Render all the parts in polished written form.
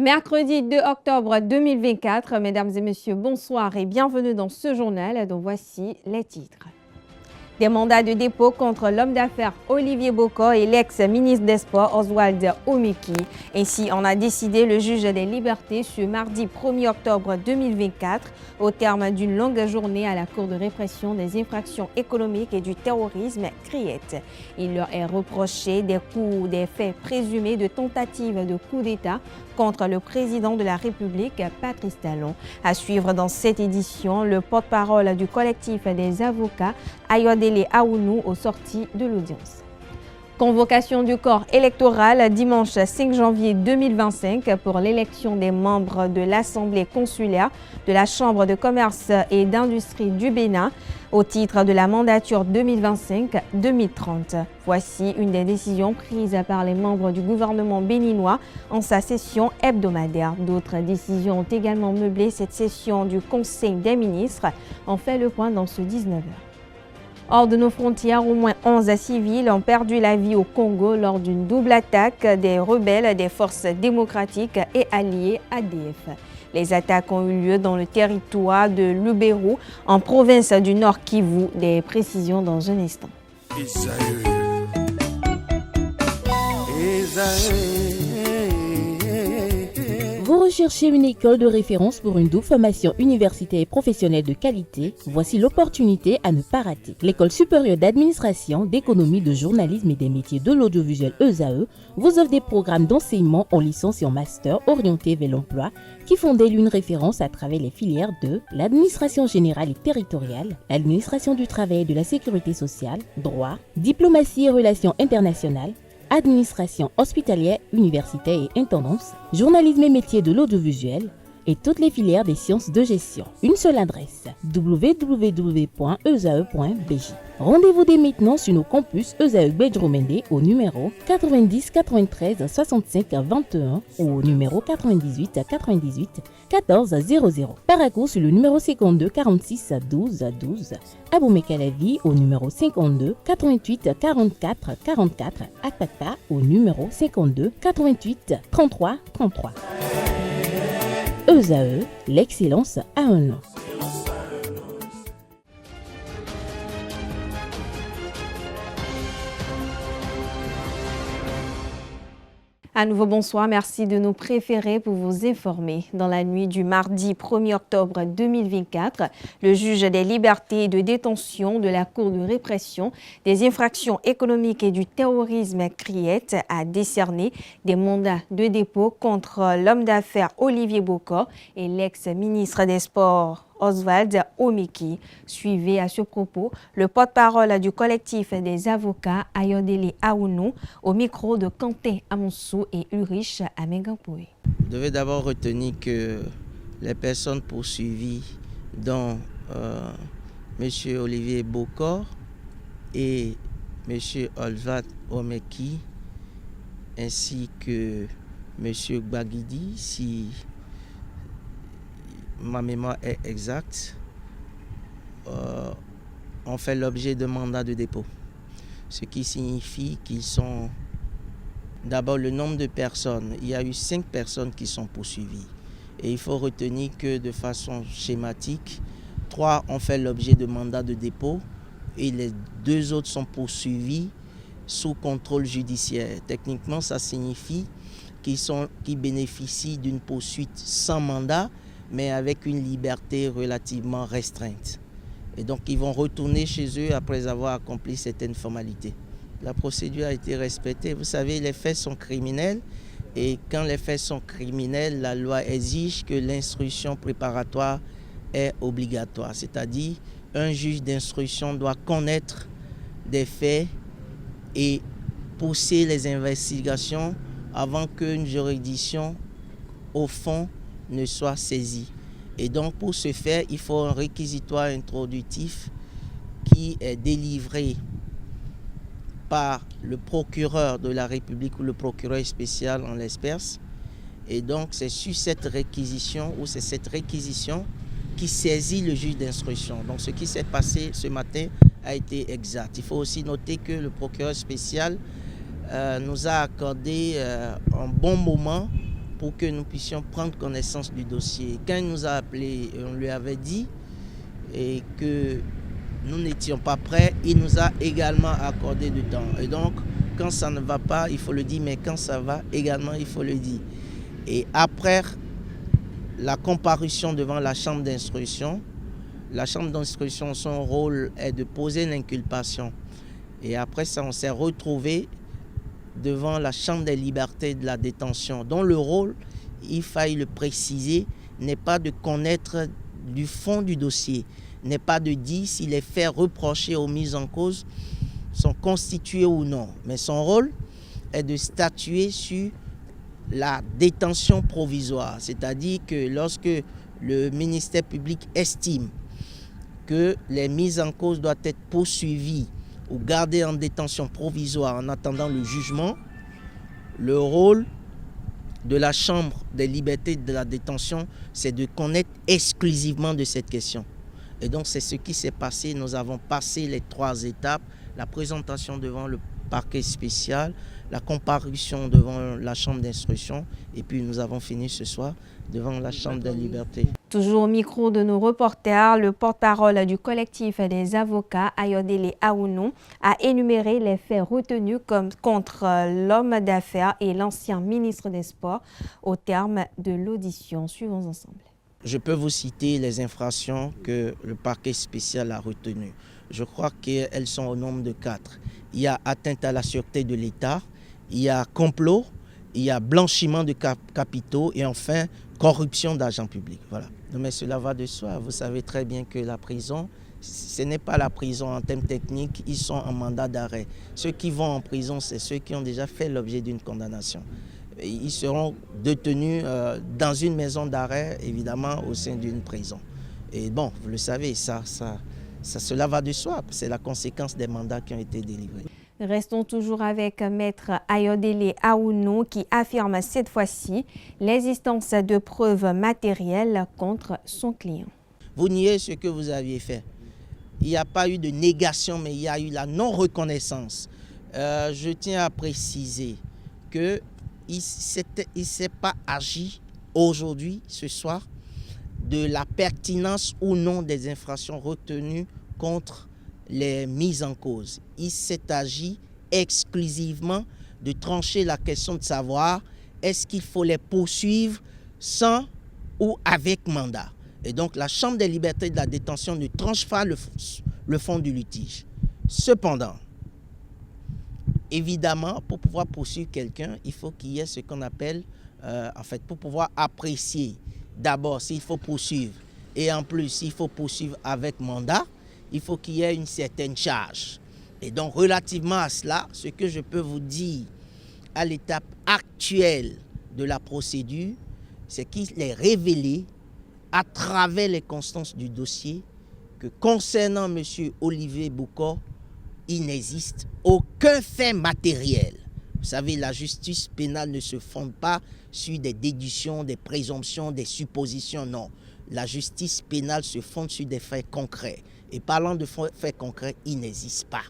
Mercredi 2 octobre 2024, mesdames et messieurs, bonsoir et bienvenue dans ce journal dont voici les titres. Des mandats de dépôt contre l'homme d'affaires Olivier Bokor et l'ex-ministre des Sports Oswald Omeki. Ainsi en a décidé le juge des libertés ce mardi 1er octobre 2024 au terme d'une longue journée à la Cour de répression des infractions économiques et du terrorisme CRIET. Il leur est reproché des faits présumés de tentative de coup d'État contre le président de la République, Patrice Talon. À suivre dans cette édition, le porte-parole du collectif des avocats, Ayodele Aounou, aux sorties de l'audience. Convocation du corps électoral dimanche 5 janvier 2025 pour l'élection des membres de l'Assemblée consulaire de la Chambre de commerce et d'industrie du Bénin au titre de la mandature 2025-2030. Voici une des décisions prises par les membres du gouvernement béninois en sa session hebdomadaire. D'autres décisions ont également meublé cette session du Conseil des ministres. On fait le point dans ce 19h. Hors de nos frontières, au moins 11 civils ont perdu la vie au Congo lors d'une double attaque des rebelles des forces démocratiques et alliées ADF. Les attaques ont eu lieu dans le territoire de Lubero, en province du Nord Kivu. Des précisions dans un instant. Vous recherchez une école de référence pour une double formation universitaire et professionnelle de qualité? Voici l'opportunité à ne pas rater. L'École supérieure d'administration, d'économie, de journalisme et des métiers de l'audiovisuel ESAE vous offre des programmes d'enseignement en licence et en master orientés vers l'emploi qui font d'elle une référence à travers les filières de l'administration générale et territoriale, l'administration du travail et de la sécurité sociale, droit, diplomatie et relations internationales, administration hospitalière, universitaire et intendance, journalisme et métiers de l'audiovisuel et toutes les filières des sciences de gestion. Une seule adresse, www.esae.bj. Rendez-vous dès maintenant sur nos campus ESAE Bedromende au numéro 90 93 65 21 ou au numéro 98 98 14 00. Paracourt sur le numéro 52 46 12 12. Aboumé-Calavi au numéro 52 88 44 44. Akpata au numéro 52 88 33 33. ESAE, l'excellence à un nom. À nouveau, bonsoir. Merci de nous préférer pour vous informer. Dans la nuit du mardi 1er octobre 2024, le juge des libertés et de détention de la Cour de répression des infractions économiques et du terrorisme CRIET a décerné des mandats de dépôt contre l'homme d'affaires Olivier Bokor et l'ex-ministre des Sports Oswald Omeki. Suivez à ce propos le porte-parole du collectif des avocats Ayodele Aounou au micro de Quentin Amonsou et Ulrich Amengapoé. Vous devez d'abord retenir que les personnes poursuivies, dont M. Olivier Bokor et M. Oswald Omeki, ainsi que M. Gbagidi, si ma mémoire est exacte, ont fait l'objet de mandats de dépôt. Ce qui signifie qu'ils sont d'abord le nombre de personnes. Il y a eu 5 personnes qui sont poursuivies. Et il faut retenir que de façon schématique, 3 ont fait l'objet de mandats de dépôt et les 2 autres sont poursuivis sous contrôle judiciaire. Techniquement, ça signifie qu'ils bénéficient d'une poursuite sans mandat, mais avec une liberté relativement restreinte. Et donc, ils vont retourner chez eux après avoir accompli certaines formalités. La procédure a été respectée. Vous savez, les faits sont criminels. Et quand les faits sont criminels, la loi exige que l'instruction préparatoire est obligatoire. C'est-à-dire, un juge d'instruction doit connaître des faits et pousser les investigations avant qu'une juridiction, au fond, ne soit saisie. Et donc pour ce faire, il faut un réquisitoire introductif qui est délivré par le procureur de la République ou le procureur spécial en l'espèce. Et donc c'est sur cette réquisition ou c'est cette réquisition qui saisit le juge d'instruction. Donc ce qui s'est passé ce matin a été exact. Il faut aussi noter que le procureur spécial nous a accordé un bon moment pour que nous puissions prendre connaissance du dossier. Quand il nous a appelés, on lui avait dit et que nous n'étions pas prêts, il nous a également accordé du temps. Et donc, quand ça ne va pas, il faut le dire, mais quand ça va, également, il faut le dire. Et après la comparution devant la chambre d'instruction, son rôle est de poser l'inculpation. Et après ça, on s'est retrouvé devant la chambre des libertés de la détention, dont le rôle, il faille le préciser, n'est pas de connaître du fond du dossier, n'est pas de dire si les faits reprochés aux mises en cause sont constitués ou non. Mais son rôle est de statuer sur la détention provisoire, c'est-à-dire que lorsque le ministère public estime que les mises en cause doivent être poursuivies ou gardées en détention provisoire en attendant le jugement, le rôle de la Chambre des libertés de la détention, c'est de connaître exclusivement de cette question. Et donc c'est ce qui s'est passé. Nous avons passé les 3 étapes, la présentation devant le parquet spécial, la comparution devant la chambre d'instruction et puis nous avons fini ce soir devant la chambre des libertés. Toujours au micro de nos reporters, le porte-parole du collectif des avocats, Ayodele Aounou, a énuméré les faits retenus contre l'homme d'affaires et l'ancien ministre des Sports au terme de l'audition. Suivons ensemble. Je peux vous citer les infractions que le parquet spécial a retenues. Je crois qu'elles sont au nombre de 4. Il y a atteinte à la sûreté de l'État, il y a complot, il y a blanchiment de capitaux et enfin corruption d'argent public. Voilà. Mais cela va de soi. Vous savez très bien que la prison, ce n'est pas la prison en termes techniques, ils sont en mandat d'arrêt. Ceux qui vont en prison, c'est ceux qui ont déjà fait l'objet d'une condamnation. Ils seront détenus dans une maison d'arrêt, évidemment, au sein d'une prison. Et bon, vous le savez, cela va de soi. C'est la conséquence des mandats qui ont été délivrés. Restons toujours avec Maître Ayodele Aounou qui affirme cette fois-ci l'existence de preuves matérielles contre son client. Vous niez ce que vous aviez fait. Il n'y a pas eu de négation, mais il y a eu la non-reconnaissance. Je tiens à préciser qu'il ne s'est pas agi aujourd'hui, ce soir, de la pertinence ou non des infractions retenues contre les mises en cause. Il s'est agi exclusivement de trancher la question de savoir est-ce qu'il faut les poursuivre sans ou avec mandat. Et donc la Chambre des libertés de la détention ne tranche pas le fond du litige. Cependant, évidemment, pour pouvoir poursuivre quelqu'un, il faut qu'il y ait ce qu'on appelle, pour pouvoir apprécier d'abord s'il faut poursuivre et en plus s'il faut poursuivre avec mandat, il faut qu'il y ait une certaine charge. Et donc, relativement à cela, ce que je peux vous dire à l'étape actuelle de la procédure, c'est qu'il est révélé à travers les constances du dossier que concernant M. Olivier Boko, il n'existe aucun fait matériel. Vous savez, la justice pénale ne se fonde pas sur des déductions, des présomptions, des suppositions, non. La justice pénale se fonde sur des faits concrets. Et parlant de faits concrets, il n'existe pas.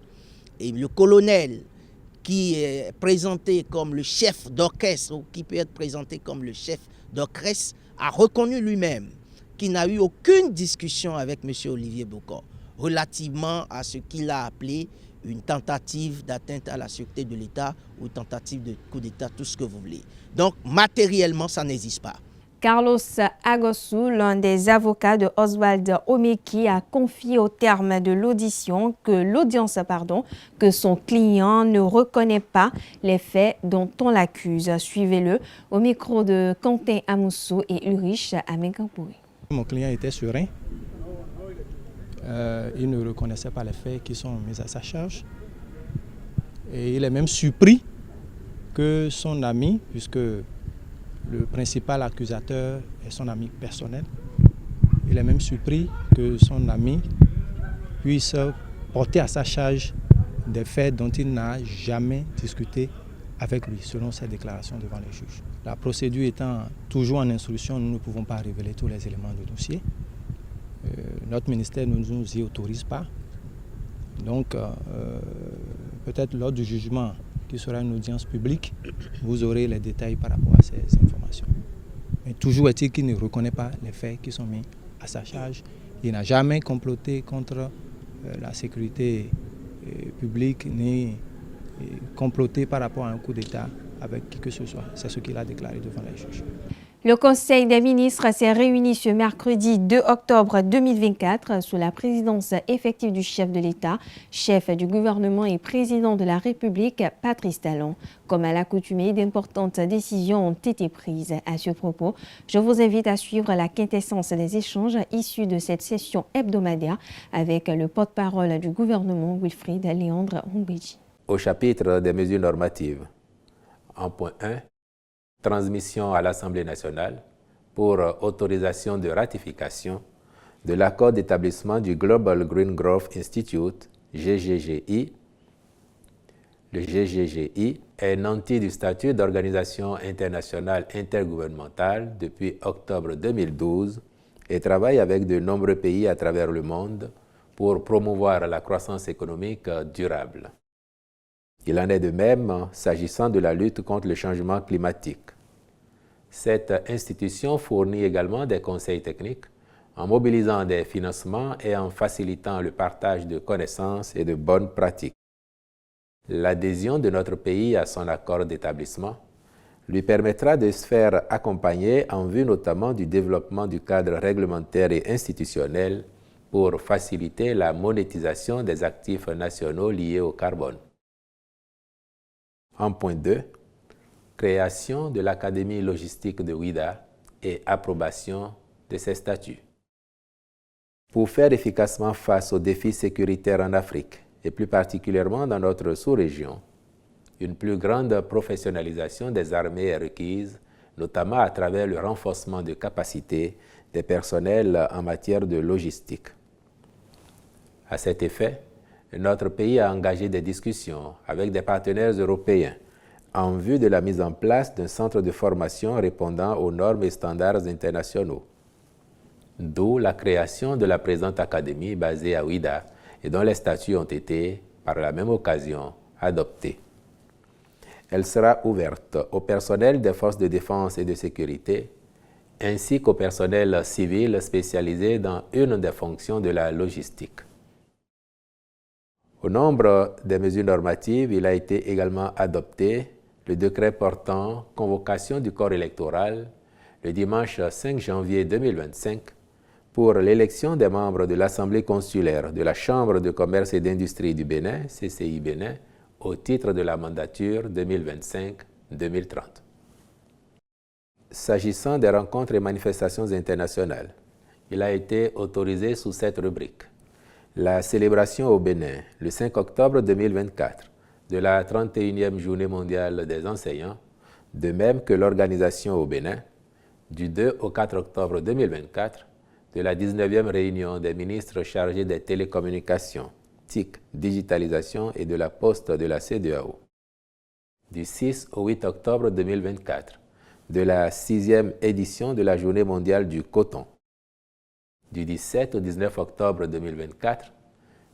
Et le colonel qui est présenté comme le chef d'orchestre, ou qui peut être présenté comme le chef d'orchestre, a reconnu lui-même qu'il n'a eu aucune discussion avec M. Olivier Boko relativement à ce qu'il a appelé une tentative d'atteinte à la sûreté de l'État ou tentative de coup d'État, tout ce que vous voulez. Donc, matériellement, ça n'existe pas. Carlos Agosu, l'un des avocats de Oswald Omeki, a confié au terme de l'audience que son client ne reconnaît pas les faits dont on l'accuse. Suivez-le au micro de Quentin Amoussou et Ulrich Amegapouri. Mon client était serein. Il ne reconnaissait pas les faits qui sont mis à sa charge. Et il est même surpris que son ami, puisque le principal accusateur est son ami personnel, il est même surpris que son ami puisse porter à sa charge des faits dont il n'a jamais discuté avec lui, selon ses déclarations devant les juges. La procédure étant toujours en instruction, nous ne pouvons pas révéler tous les éléments du dossier. Notre ministère ne nous y autorise pas. Donc, peut-être lors du jugement, qui sera une audience publique, vous aurez les détails par rapport à ces informations. Mais toujours est-il qu'il ne reconnaît pas les faits qui sont mis à sa charge. Il n'a jamais comploté contre la sécurité publique ni comploté par rapport à un coup d'État avec qui que ce soit. C'est ce qu'il a déclaré devant les juges. Le Conseil des ministres s'est réuni ce mercredi 2 octobre 2024 sous la présidence effective du chef de l'État, chef du gouvernement et président de la République, Patrice Talon. Comme à l'accoutumée, d'importantes décisions ont été prises. À ce propos, je vous invite à suivre la quintessence des échanges issus de cette session hebdomadaire avec le porte-parole du gouvernement, Wilfried Léandre Humbiji. Au chapitre des mesures normatives, en point 1, transmission à l'Assemblée nationale pour autorisation de ratification de l'accord d'établissement du Global Green Growth Institute, GGGI. Le GGGI est nanti du statut d'organisation internationale intergouvernementale depuis octobre 2012 et travaille avec de nombreux pays à travers le monde pour promouvoir la croissance économique durable. Il en est de même s'agissant de la lutte contre le changement climatique. Cette institution fournit également des conseils techniques en mobilisant des financements et en facilitant le partage de connaissances et de bonnes pratiques. L'adhésion de notre pays à son accord d'établissement lui permettra de se faire accompagner en vue notamment du développement du cadre réglementaire et institutionnel pour faciliter la monétisation des actifs nationaux liés au carbone. En point 2, création de l'Académie logistique de Ouida et approbation de ses statuts. Pour faire efficacement face aux défis sécuritaires en Afrique, et plus particulièrement dans notre sous-région, une plus grande professionnalisation des armées est requise, notamment à travers le renforcement de capacités des personnels en matière de logistique. À cet effet, notre pays a engagé des discussions avec des partenaires européens en vue de la mise en place d'un centre de formation répondant aux normes et standards internationaux. D'où la création de la présente académie basée à Ouida et dont les statuts ont été, par la même occasion, adoptés. Elle sera ouverte au personnel des forces de défense et de sécurité, ainsi qu'au personnel civil spécialisé dans une des fonctions de la logistique. Au nombre des mesures normatives, il a été également adopté le décret portant convocation du corps électoral le dimanche 5 janvier 2025 pour l'élection des membres de l'Assemblée consulaire de la Chambre de commerce et d'industrie du Bénin, CCI Bénin, au titre de la mandature 2025-2030. S'agissant des rencontres et manifestations internationales, il a été autorisé sous cette rubrique. La célébration au Bénin, le 5 octobre 2024, de la 31e Journée mondiale des enseignants, de même que l'organisation au Bénin, du 2 au 4 octobre 2024, de la 19e réunion des ministres chargés des télécommunications, TIC, digitalisation et de la poste de la CEDEAO, du 6 au 8 octobre 2024, de la 6e édition de la Journée mondiale du coton, du 17 au 19 octobre 2024,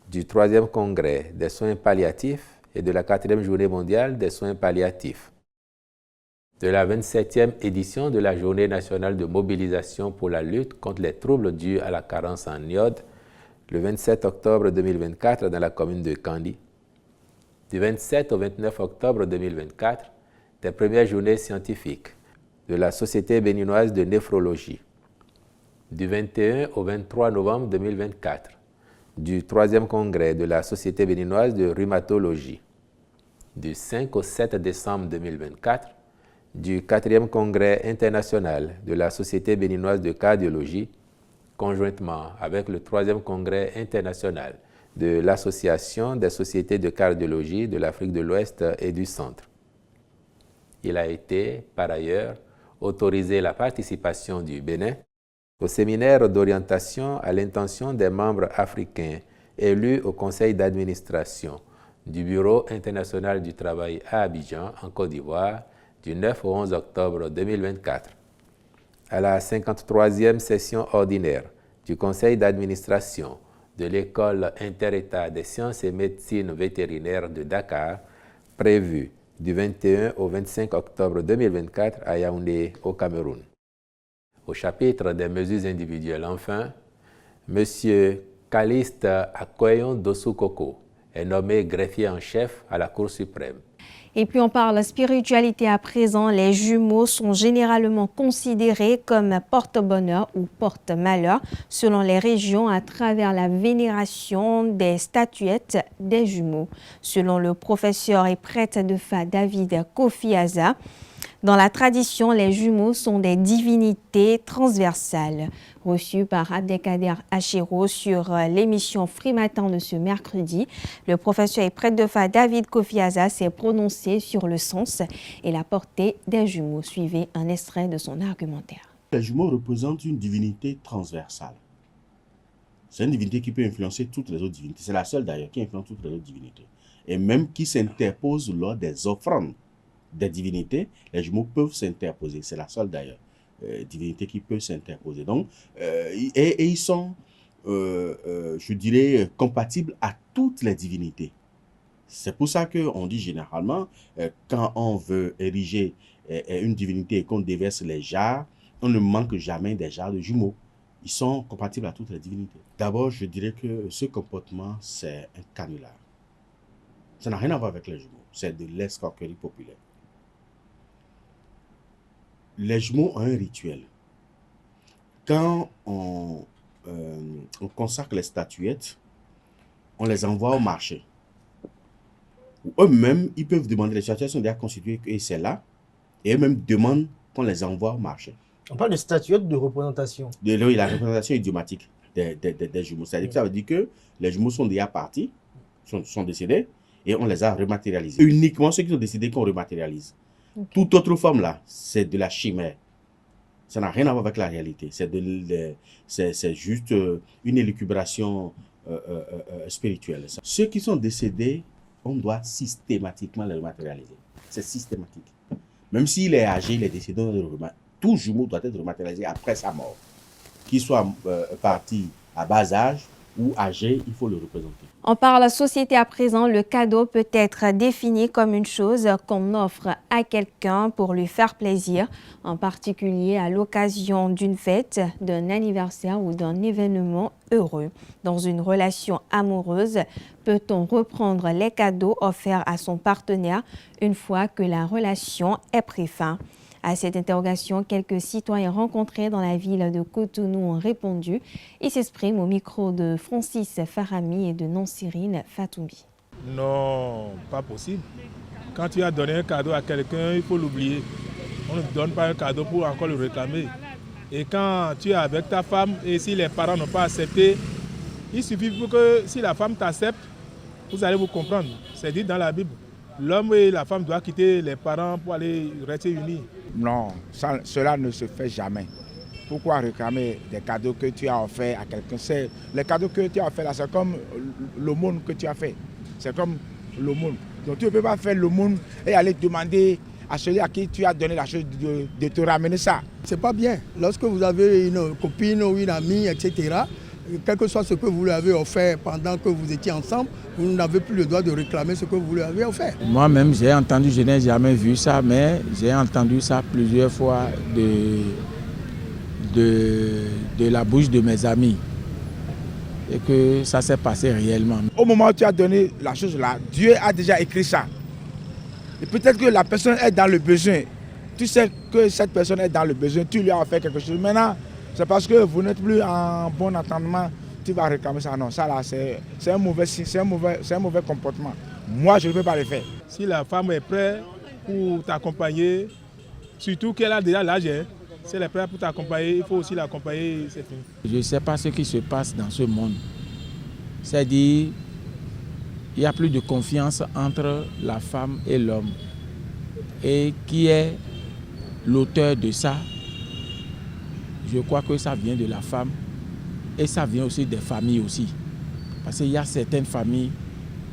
du 3e congrès des soins palliatifs et de la 4e Journée mondiale des soins palliatifs, de la 27e édition de la Journée nationale de mobilisation pour la lutte contre les troubles dus à la carence en iode, le 27 octobre 2024 dans la commune de Kandi, du 27 au 29 octobre 2024, des premières journées scientifiques de la Société béninoise de néphrologie, du 21 au 23 novembre 2024, du 3e congrès de la Société béninoise de rhumatologie, du 5 au 7 décembre 2024, du 4e congrès international de la Société béninoise de cardiologie, conjointement avec le 3e congrès international de l'Association des sociétés de cardiologie de l'Afrique de l'Ouest et du Centre. Il a été, par ailleurs, autorisé la participation du Bénin au séminaire d'orientation à l'intention des membres africains élus au conseil d'administration du Bureau international du travail à Abidjan, en Côte d'Ivoire, du 9 au 11 octobre 2024, à la 53e session ordinaire du conseil d'administration de l'École inter-État des sciences et médecine vétérinaire de Dakar, prévue du 21 au 25 octobre 2024 à Yaoundé, au Cameroun. Au chapitre des mesures individuelles, enfin, M. Caliste Akweyon Dosukoko est nommé greffier en chef à la Cour suprême. Et puis on parle spiritualité à présent. Les jumeaux sont généralement considérés comme porte-bonheur ou porte-malheur selon les régions à travers la vénération des statuettes des jumeaux. Selon le professeur et prêtre de Fa David Kofi-Aza, dans la tradition, les jumeaux sont des divinités transversales. Reçu par Abdelkader Achero sur l'émission Free Matin de ce mercredi, le professeur et prêtre de Fa David Kofi-Aza s'est prononcé sur le sens et la portée des jumeaux. Suivez un extrait de son argumentaire. Les jumeaux représentent une divinité transversale. C'est une divinité qui peut influencer toutes les autres divinités. C'est la seule d'ailleurs qui influence toutes les autres divinités. Et même qui s'interpose lors des offrandes des divinités, les jumeaux peuvent s'interposer. C'est la seule d'ailleurs divinité qui peut s'interposer. Donc, et ils sont, je dirais, compatibles à toutes les divinités. C'est pour ça qu'on dit généralement, quand on veut ériger une divinité et qu'on déverse les jarres, on ne manque jamais des jarres de jumeaux. Ils sont compatibles à toutes les divinités. D'abord, je dirais que ce comportement, c'est un canular. Ça n'a rien à voir avec les jumeaux. C'est de l'escroquerie populaire. Les jumeaux ont un rituel. Quand on consacre les statuettes, on les envoie au marché. Eux-mêmes, ils peuvent demander, les statuettes sont déjà constituées et c'est là, et eux-mêmes demandent qu'on les envoie au marché. On parle de statuettes de représentation. La représentation idiomatique des jumeaux. C'est-à-dire que ça veut dire que les jumeaux sont déjà partis, sont décédés, et on les a rematérialisés. Uniquement ceux qui sont décédés qu'on rematérialise. Okay. Toute autre forme là, c'est de la chimère. Ça n'a rien à voir avec la réalité. C'est juste une élucubration spirituelle. Ceux qui sont décédés, on doit systématiquement les rematérialiser. C'est systématique. Même s'il est âgé, il est décédé, tout jumeau doit être rematérialisé après sa mort. Qu'il soit parti à bas âge ou âgé, il faut le représenter. On parle société à présent. Le cadeau peut être défini comme une chose qu'on offre à quelqu'un pour lui faire plaisir, en particulier à l'occasion d'une fête, d'un anniversaire ou d'un événement heureux. Dans une relation amoureuse, peut-on reprendre les cadeaux offerts à son partenaire une fois que la relation est pris fin? À cette interrogation, quelques citoyens rencontrés dans la ville de Cotonou ont répondu. Ils s'expriment au micro de Francis Farami et de Nansirine Fatoumbi. Non, pas possible. Quand tu as donné un cadeau à quelqu'un, il faut l'oublier. On ne donne pas un cadeau pour encore le réclamer. Et quand tu es avec ta femme et si les parents n'ont pas accepté, il suffit pour que si la femme t'accepte, vous allez vous comprendre. C'est dit dans la Bible. L'homme et la femme doivent quitter les parents pour aller rester unis. Non, cela ne se fait jamais. Pourquoi réclamer des cadeaux que tu as offerts à quelqu'un? Les cadeaux que tu as offerts là, c'est comme l'aumône que tu as fait. C'est comme l'aumône. Donc tu ne peux pas faire l'aumône et aller demander à celui à qui tu as donné la chose de te ramener ça. C'est pas bien. Lorsque vous avez une copine ou une amie, etc., quel que soit ce que vous lui avez offert pendant que vous étiez ensemble, vous n'avez plus le droit de réclamer ce que vous lui avez offert. Moi-même, j'ai entendu, je n'ai jamais vu ça, mais j'ai entendu ça plusieurs fois de la bouche de mes amis. Et que ça s'est passé réellement. Au moment où tu as donné la chose là, Dieu a déjà écrit ça. Et peut-être que la personne est dans le besoin. Tu sais que cette personne est dans le besoin, tu lui as offert quelque chose. Maintenant, c'est parce que vous n'êtes plus en bon entendement, tu vas réclamer ça. Non, ça là, c'est un mauvais signe, c'est un mauvais comportement. Moi, je ne peux pas le faire. Si la femme est prête pour t'accompagner, surtout qu'elle a déjà l'âge, si elle est prête pour t'accompagner, il faut aussi l'accompagner. Je ne sais pas ce qui se passe dans ce monde. C'est-à-dire, il n'y a plus de confiance entre la femme et l'homme. Et qui est l'auteur de ça? Je crois que ça vient de la femme et ça vient aussi des familles aussi. Parce qu'il y a certaines familles,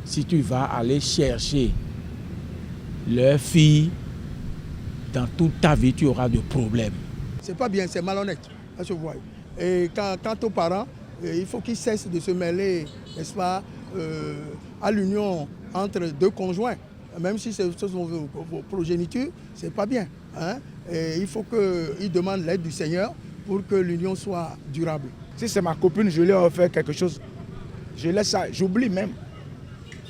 si tu vas aller chercher leur fille, dans toute ta vie, tu auras de problèmes. C'est pas bien, c'est malhonnête. Ça se voit. Et quant aux parents, il faut qu'ils cessent de se mêler, n'est-ce pas, à l'union entre deux conjoints. Même si ce sont vos progénitures, c'est pas bien. Hein? Et il faut qu'ils demandent l'aide du Seigneur pour que l'union soit durable. Si c'est ma copine, je lui ai offert quelque chose, je laisse ça, j'oublie même.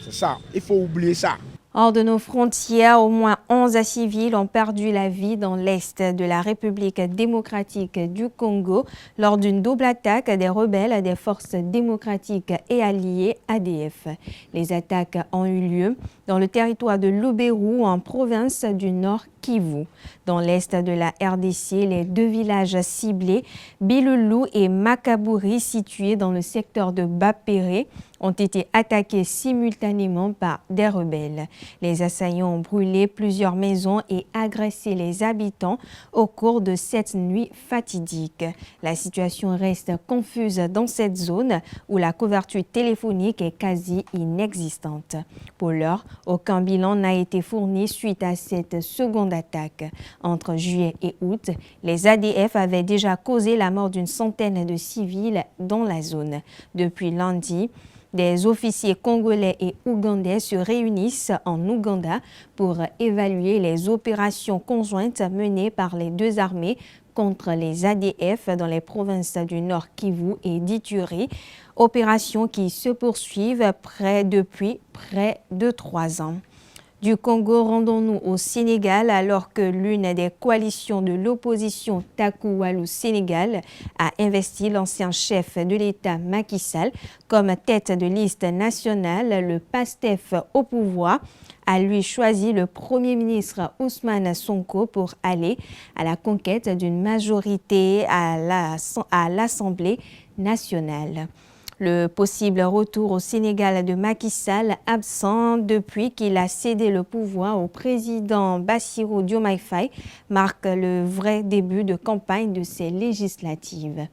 C'est ça, il faut oublier ça. Hors de nos frontières, au moins 11 civils ont perdu la vie dans l'est de la République démocratique du Congo lors d'une double attaque des rebelles des forces démocratiques et alliées ADF. Les attaques ont eu lieu dans le territoire de Lubero en province du Nord Kivu. Dans l'est de la RDC, les deux villages ciblés, Bilulu et Makaburi, situés dans le secteur de Bapéré, ont été attaqués simultanément par des rebelles. Les assaillants ont brûlé plusieurs maisons et agressé les habitants au cours de cette nuit fatidique. La situation reste confuse dans cette zone où la couverture téléphonique est quasi inexistante. Pour l'heure, aucun bilan n'a été fourni suite à cette seconde attaque. Entre juillet et août, les ADF avaient déjà causé la mort d'une centaine de civils dans la zone. Depuis lundi, des officiers congolais et ougandais se réunissent en Ouganda pour évaluer les opérations conjointes menées par les deux armées contre les ADF dans les provinces du Nord Kivu et d'Ituri, opérations qui se poursuivent depuis près de 3 ans. Du Congo, rendons-nous au Sénégal alors que l'une des coalitions de l'opposition Taku Wallu Sénégal a investi l'ancien chef de l'État Macky Sall comme tête de liste nationale. Le PASTEF au pouvoir a lui choisi le Premier ministre Ousmane Sonko pour aller à la conquête d'une majorité à l'Assemblée nationale. Le possible retour au Sénégal de Macky Sall, absent depuis qu'il a cédé le pouvoir au président Bassirou Diomaye Faye, marque le vrai début de campagne de ces législatives.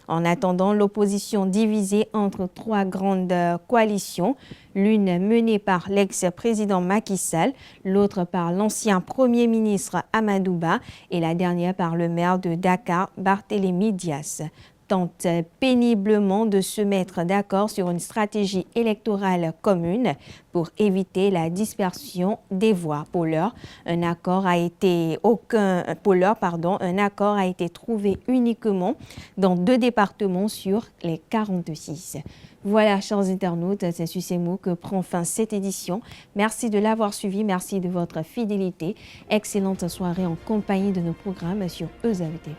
En attendant, l'opposition divisée entre 3 grandes coalitions, l'une menée par l'ex-président Macky Sall, l'autre par l'ancien Premier ministre Amadou Ba et la dernière par le maire de Dakar, Barthélémy Dias, tente péniblement de se mettre d'accord sur une stratégie électorale commune pour éviter la dispersion des voix. Pour l'heure, un accord a été trouvé uniquement dans 2 départements sur les 46. Voilà, chers internautes, c'est sur ces mots que prend fin cette édition. Merci de l'avoir suivi, merci de votre fidélité. Excellente soirée en compagnie de nos programmes sur EZAV TV.